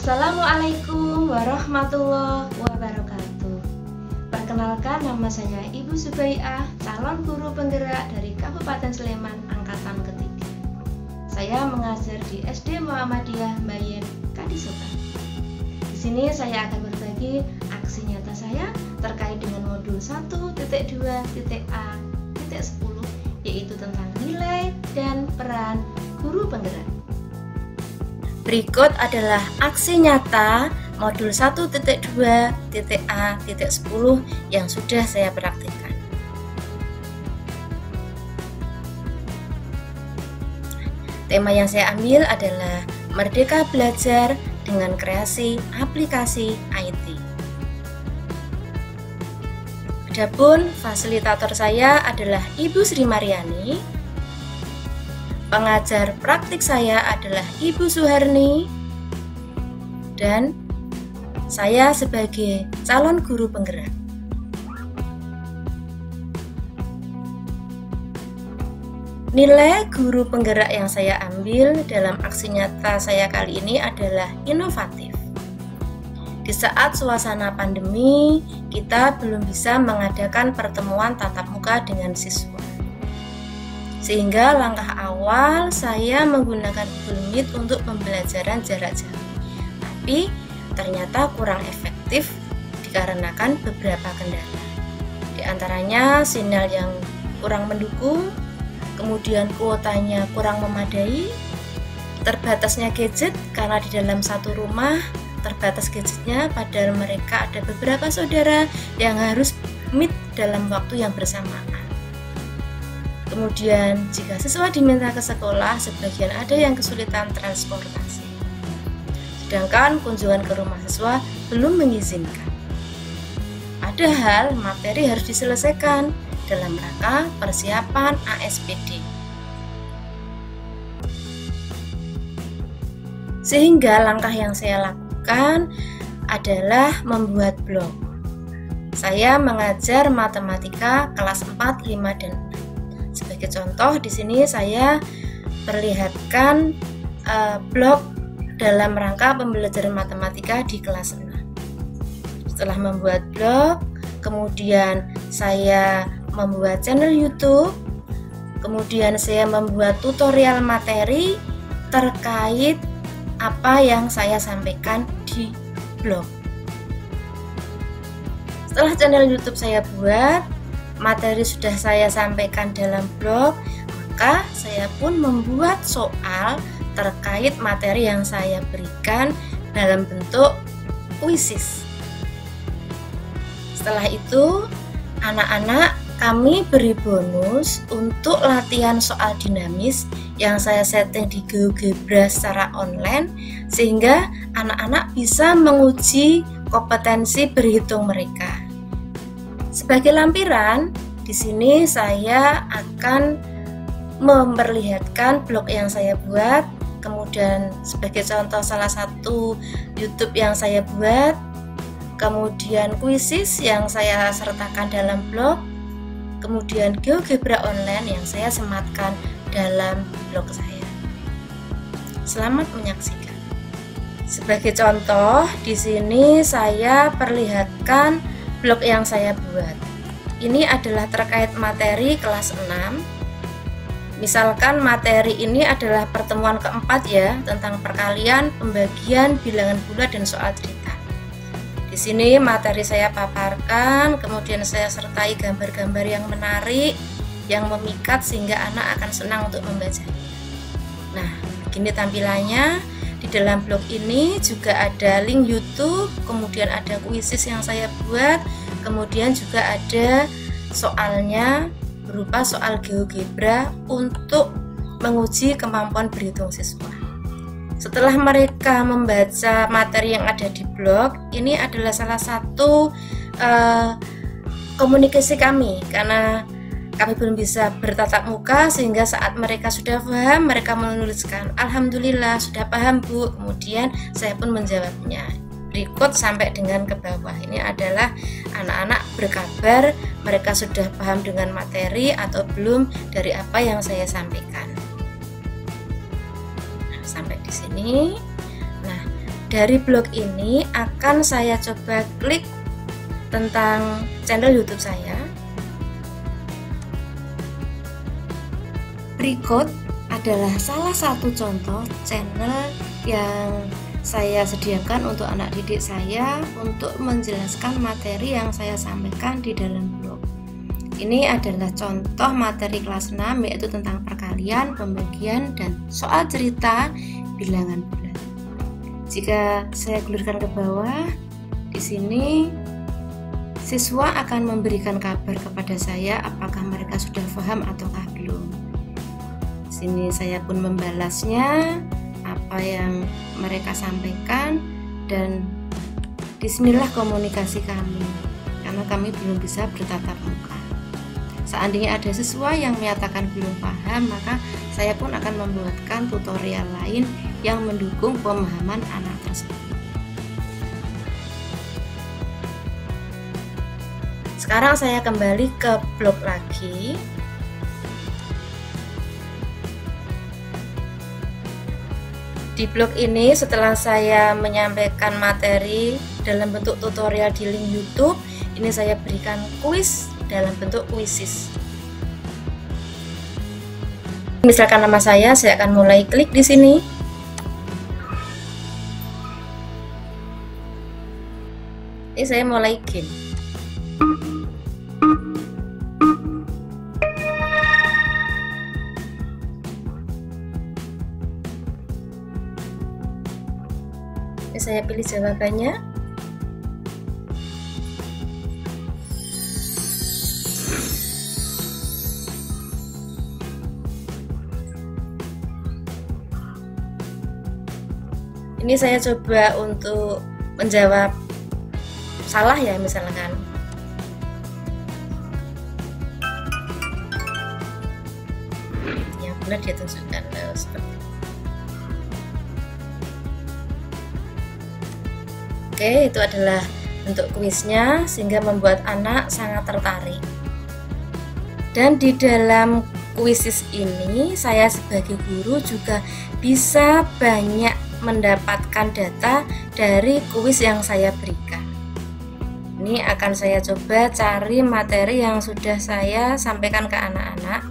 Assalamualaikum warahmatullahi wabarakatuh. Perkenalkan, nama saya Ibu Subaiah, calon guru penggerak dari Kabupaten Sleman angkatan ketiga. Saya mengajar di SD Muhammadiyah Mbayen, Kadisoka. Di sini saya akan berbagi aksi nyata saya terkait dengan modul 1.2.A.10, yaitu tentang nilai dan peran guru penggerak. Berikut adalah aksi nyata modul 1.2.A.10 yang sudah saya praktikkan. Tema yang saya ambil adalah Merdeka Belajar dengan Kreasi Aplikasi IT. Adapun fasilitator saya adalah Ibu Sri Mariani. Pengajar praktik saya adalah Ibu Suharni, dan saya sebagai calon guru penggerak. Nilai guru penggerak yang saya ambil dalam aksi nyata saya kali ini adalah inovatif. Di saat suasana pandemi, kita belum bisa mengadakan pertemuan tatap muka dengan siswa. Sehingga langkah awal saya menggunakan Google Meet untuk pembelajaran jarak jauh. Tapi ternyata kurang efektif dikarenakan beberapa kendala. Di antaranya sinyal yang kurang mendukung, kemudian kuotanya kurang memadai, terbatasnya gadget karena di dalam satu rumah terbatas gadgetnya, padahal mereka ada beberapa saudara yang harus meet dalam waktu yang bersamaan. Kemudian jika siswa diminta ke sekolah, sebagian ada yang kesulitan transportasi. Sedangkan kunjungan ke rumah siswa belum mengizinkan. Padahal materi harus diselesaikan dalam rangka persiapan ASPD. Sehingga langkah yang saya lakukan adalah membuat blog. Saya mengajar matematika kelas 4, 5, dan 6. Sebagai contoh, di sini saya perlihatkan blog dalam rangka pembelajaran matematika di kelas 6. Setelah membuat blog, kemudian saya membuat channel YouTube, kemudian saya membuat tutorial materi terkait apa yang saya sampaikan di blog. Setelah channel YouTube saya buat, materi sudah saya sampaikan dalam blog, maka saya pun membuat soal terkait materi yang saya berikan dalam bentuk kuisis. Setelah itu, anak-anak kami beri bonus untuk latihan soal dinamis yang saya setting di GeoGebra secara online, sehingga anak-anak bisa menguji kompetensi berhitung mereka. Sebagai lampiran, di sini saya akan memperlihatkan blog yang saya buat, kemudian sebagai contoh salah satu YouTube yang saya buat, kemudian kuisis yang saya sertakan dalam blog, kemudian GeoGebra online yang saya sematkan dalam blog saya. Selamat menyaksikan. Sebagai contoh, di sini saya perlihatkan blog yang saya buat. Ini adalah terkait materi kelas 6. Misalkan materi ini adalah pertemuan keempat ya, tentang perkalian, pembagian, bilangan bulat, dan soal cerita. Di sini materi saya paparkan, kemudian saya sertai gambar-gambar yang menarik, yang memikat sehingga anak akan senang untuk membacanya. Nah, begini tampilannya. Di dalam blog ini juga ada link YouTube, kemudian ada kuisis yang saya buat, kemudian juga ada soalnya berupa soal GeoGebra untuk menguji kemampuan berhitung siswa. Setelah mereka membaca materi yang ada di blog, ini adalah salah satu komunikasi kami, karena kami belum bisa bertatap muka, sehingga saat mereka sudah paham, mereka menuliskan Alhamdulillah sudah paham Bu, kemudian saya pun menjawabnya. Berikut sampai dengan ke bawah ini adalah anak-anak berkabar mereka sudah paham dengan materi atau belum dari apa yang saya sampaikan. Nah, sampai di sini. Nah, dari blog ini akan saya coba klik tentang channel YouTube saya. Berikut adalah salah satu contoh channel yang saya sediakan untuk anak didik saya untuk menjelaskan materi yang saya sampaikan di dalam blog. Ini adalah contoh materi kelas 6, yaitu tentang perkalian, pembagian, dan soal cerita bilangan bulat. Jika saya gulirkan ke bawah, di sini siswa akan memberikan kabar kepada saya apakah mereka sudah paham ataukah belum. Di sini saya pun membalasnya apa yang mereka sampaikan, dan disinilah komunikasi kami, karena kami belum bisa bertatap muka. Seandainya ada siswa yang menyatakan belum paham, maka saya pun akan membuatkan tutorial lain yang mendukung pemahaman anak tersebut. Sekarang saya kembali ke blog lagi. Di blog ini, setelah saya menyampaikan materi dalam bentuk tutorial di link YouTube, ini saya berikan kuis dalam bentuk kuisis. Misalkan nama saya akan mulai klik di sini. Ini saya mulai game. Ini saya pilih jawabannya. Ini saya coba untuk menjawab salah ya, misalkan. Yang benar dia tunjukkan seperti itu. Oke, itu adalah bentuk kuisnya sehingga membuat anak sangat tertarik. Dan di dalam kuisis ini saya sebagai guru juga bisa banyak mendapatkan data dari kuis yang saya berikan. Ini akan saya coba cari materi yang sudah saya sampaikan ke anak-anak.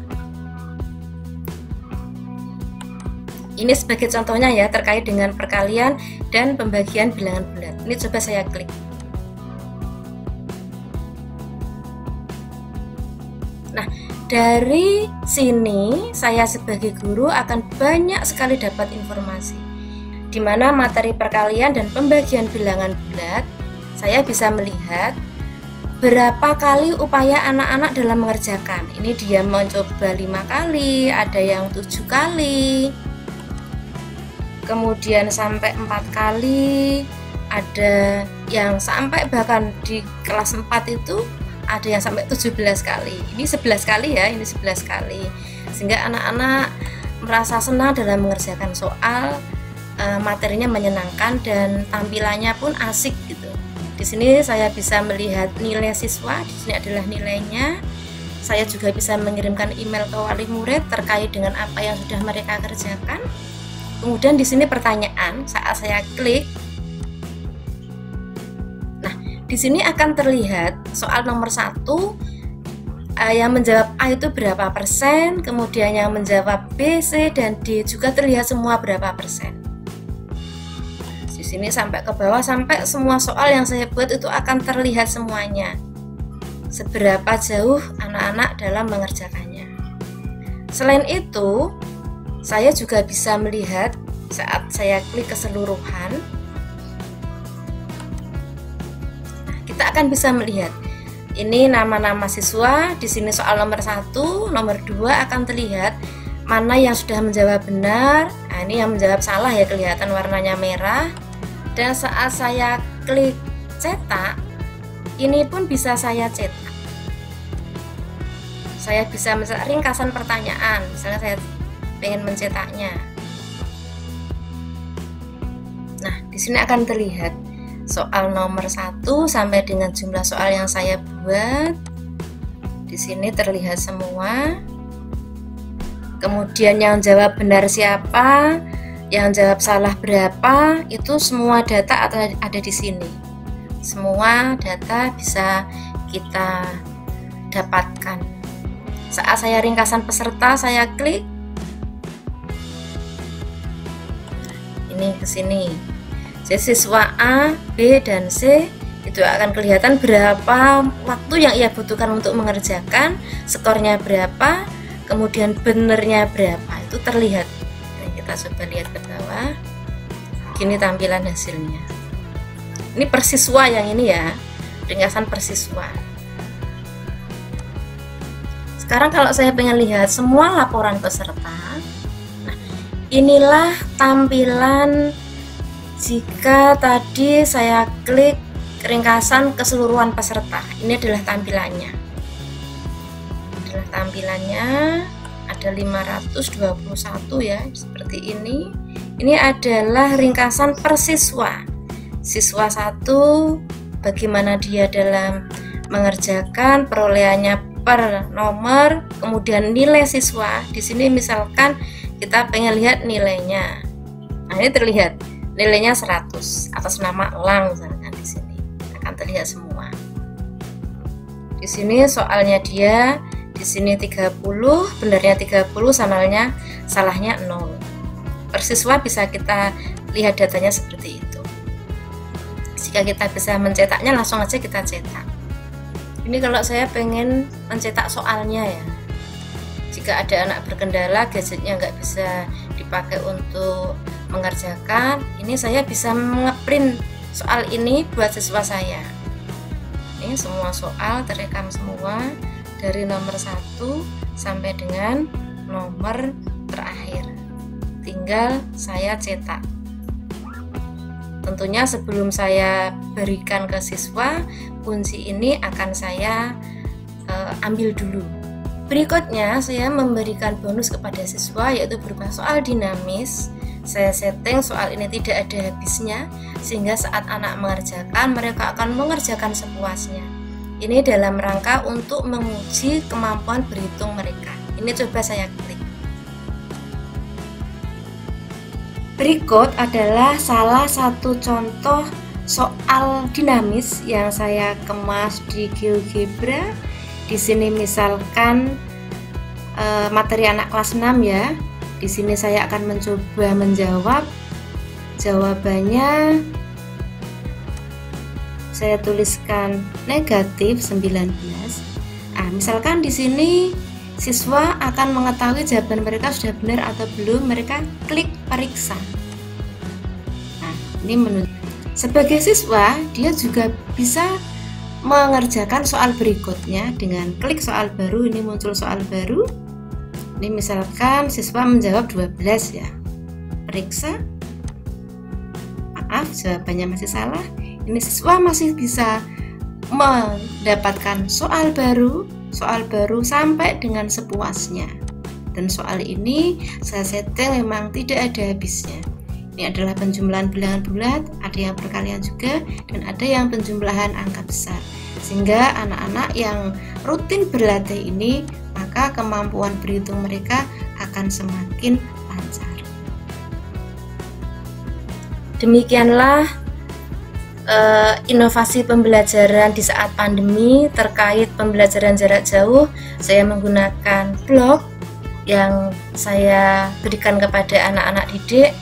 Ini sebagai contohnya ya, terkait dengan perkalian dan pembagian bilangan bulat. Ini coba saya klik. Nah, dari sini saya sebagai guru akan banyak sekali dapat informasi, di mana materi perkalian dan pembagian bilangan bulat saya bisa melihat berapa kali upaya anak-anak dalam mengerjakan. Ini dia mencoba 5 kali, ada yang 7 kali, kemudian sampai 4 kali, ada yang sampai bahkan di kelas 4 itu ada yang sampai 17 kali. Ini 11 kali ya, ini 11 kali. Sehingga anak-anak merasa senang dalam mengerjakan soal, materinya menyenangkan dan tampilannya pun asik gitu. Di sini saya bisa melihat nilai siswa, di sini adalah nilainya. Saya juga bisa mengirimkan email ke wali murid terkait dengan apa yang sudah mereka kerjakan. Kemudian di sini pertanyaan saat saya klik. Nah, di sini akan terlihat soal nomor 1 yang menjawab A itu berapa persen, kemudian yang menjawab B, C, dan D juga terlihat semua berapa persen. Di sini sampai ke bawah, sampai semua soal yang saya buat itu akan terlihat semuanya, seberapa jauh anak-anak dalam mengerjakannya. Selain itu, saya juga bisa melihat saat saya klik keseluruhan. Nah, kita akan bisa melihat ini nama-nama siswa. Di sini soal nomor 1, nomor 2 akan terlihat mana yang sudah menjawab benar. Nah, ini yang menjawab salah ya, kelihatan warnanya merah. Dan saat saya klik cetak, ini pun bisa saya cetak. Saya bisa mencetak ringkasan pertanyaan, misalnya saya ingin mencetaknya. Nah, di sini akan terlihat soal nomor 1 sampai dengan jumlah soal yang saya buat. Di sini terlihat semua. Kemudian yang jawab benar siapa, Yang jawab salah berapa, itu semua data ada di sini. Semua data bisa kita dapatkan. Saat saya ringkasan peserta, saya klik ini ke sini. Jadi siswa A, B, dan C itu akan kelihatan berapa waktu yang ia butuhkan untuk mengerjakan, skornya berapa, kemudian benernya berapa, itu terlihat. Nah, kita coba lihat ke bawah. Gini tampilan hasilnya. Ini persiswa yang ini ya, ringkasan persiswa. Sekarang kalau saya pengen lihat semua laporan peserta, nah inilah tampilan jika tadi saya klik ringkasan keseluruhan peserta. Ini adalah tampilannya. Ada 521 ya, seperti ini. Ini adalah ringkasan per siswa. Siswa 1 bagaimana dia dalam mengerjakan, perolehannya per nomor, kemudian nilai siswa. Di sini misalkan kita pengen lihat nilainya. Nah, ini terlihat nilainya 100 atas nama Elang misalkan, di sini akan terlihat semua. Di sini soalnya dia, di sini 30, benernya 30, salahnya 0. Per siswa bisa kita lihat datanya seperti itu. Jika kita bisa mencetaknya, langsung aja kita cetak. Ini kalau saya pengen mencetak soalnya ya. Jika ada anak berkendala, gadgetnya nggak bisa dipakai untuk mengerjakan, ini saya bisa ngeprint soal ini buat siswa saya. Ini semua soal terekam semua dari nomor 1 sampai dengan nomor terakhir. Tinggal saya cetak. Tentunya sebelum saya berikan ke siswa, kunci ini akan saya ambil dulu. Berikutnya saya memberikan bonus kepada siswa, yaitu berupa soal dinamis. Saya setting soal ini tidak ada habisnya, sehingga saat anak mengerjakan, mereka akan mengerjakan sepuasnya. Ini dalam rangka untuk menguji kemampuan berhitung mereka. Ini coba saya klik. Berikut adalah salah satu contoh soal dinamis yang saya kemas di GeoGebra. Di sini misalkan materi anak kelas 6 ya. Di sini saya akan mencoba menjawab. Jawabannya saya tuliskan negatif 19. Misalkan di sini siswa akan mengetahui jawaban mereka sudah benar atau belum, mereka klik periksa. Ini sebagai siswa dia juga bisa mengerjakan soal berikutnya dengan klik soal baru. Ini muncul soal baru. Ini misalkan siswa menjawab 12 ya. Periksa. Maaf, jawabannya masih salah. Ini siswa masih bisa mendapatkan soal baru sampai dengan sepuasnya. Dan soal ini saya setting memang tidak ada habisnya. Ini adalah penjumlahan bilangan bulat, ada yang perkalian juga, dan ada yang penjumlahan angka besar. Sehingga anak-anak yang rutin berlatih ini, maka kemampuan berhitung mereka akan semakin lancar. Demikianlah inovasi pembelajaran di saat pandemi terkait pembelajaran jarak jauh. Saya menggunakan blog yang saya berikan kepada anak-anak didik.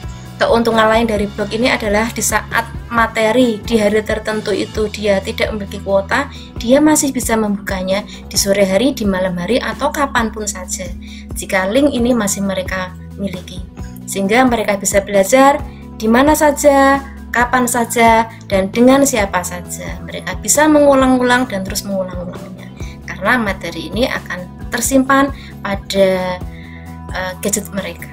Keuntungan lain dari blog ini adalah di saat materi di hari tertentu itu dia tidak memiliki kuota, dia masih bisa membukanya di sore hari, di malam hari, atau kapanpun saja jika link ini masih mereka miliki, sehingga mereka bisa belajar di mana saja, kapan saja, dan dengan siapa saja. Mereka bisa mengulang-ulang dan terus mengulang-ulangnya karena materi ini akan tersimpan pada gadget mereka.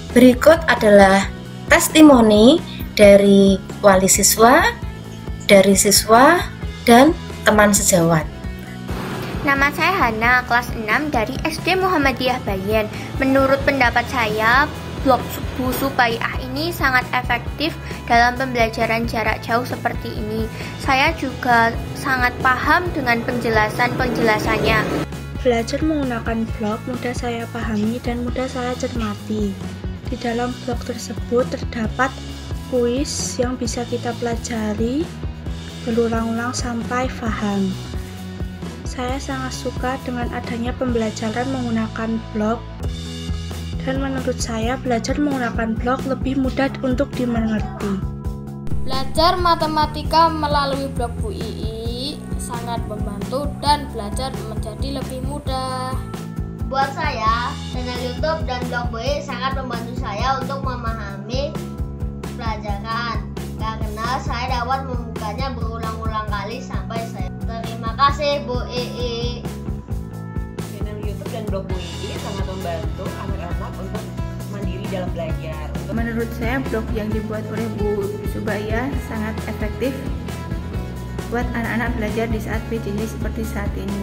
Berikut adalah testimoni dari wali siswa, dari siswa, dan teman sejawat. Nama saya Hana, kelas 6 dari SD Muhammadiyah Bayan. Menurut pendapat saya, blog Bu Supaiah ini sangat efektif dalam pembelajaran jarak jauh seperti ini. Saya juga sangat paham dengan penjelasannya. Belajar menggunakan blog mudah saya pahami dan mudah saya cermati. Di dalam blog tersebut terdapat kuis yang bisa kita pelajari berulang-ulang sampai paham. Saya sangat suka dengan adanya pembelajaran menggunakan blog, dan menurut saya belajar menggunakan blog lebih mudah untuk dimengerti. Belajar matematika melalui blog Bu Ii sangat membantu dan belajar menjadi lebih mudah. Buat saya, channel YouTube dan blog Bu Ii sangat membantu saya untuk memahami pelajaran, karena saya dapat membukanya berulang-ulang kali sampai saya. Terima kasih Bu Ii. Channel YouTube dan blog Bu Ii sangat membantu anak-anak untuk mandiri dalam belajar. Menurut saya blog yang dibuat oleh Bu Subaya sangat efektif buat anak-anak belajar di saat PJJ seperti saat ini.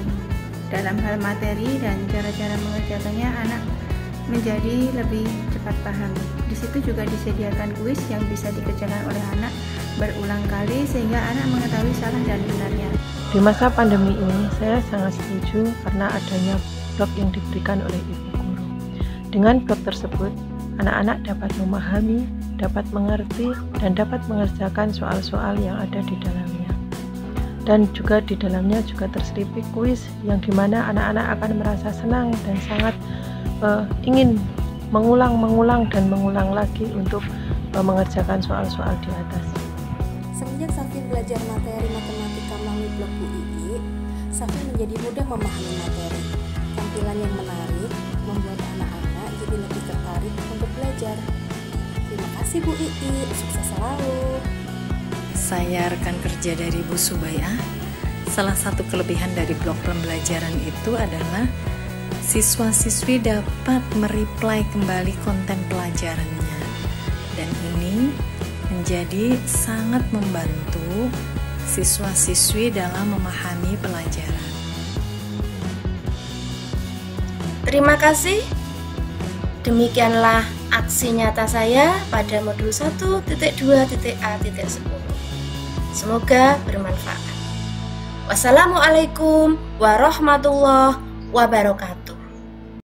Dalam hal materi dan cara-cara mengerjakannya, anak menjadi lebih cepat paham. Di situ juga disediakan kuis yang bisa dikerjakan oleh anak berulang kali sehingga anak mengetahui salah dan benarnya. Di masa pandemi ini, saya sangat setuju karena adanya blog yang diberikan oleh ibu guru. Dengan blog tersebut, anak-anak dapat memahami, dapat mengerti, dan dapat mengerjakan soal-soal yang ada di dalamnya. Dan juga di dalamnya juga terselipik kuis yang dimana anak-anak akan merasa senang dan sangat ingin mengulang dan mengulang lagi untuk mengerjakan soal-soal di atas. Semenjak Safi belajar materi matematika melalui blog Bu Ii, Safi menjadi mudah memahami materi. Tampilan yang menarik membuat anak-anak jadi lebih tertarik untuk belajar. Terima kasih Bu Ii, sukses selalu. Saya rekan kerja dari Bu Subaya. Salah satu kelebihan dari blog pembelajaran itu adalah siswa-siswi dapat mereply kembali konten pelajarannya, dan ini menjadi sangat membantu siswa-siswi dalam memahami pelajaran. Terima kasih. Demikianlah aksi nyata saya pada modul 1.2.A.10. Semoga bermanfaat. Wassalamualaikum warahmatullahi wabarakatuh.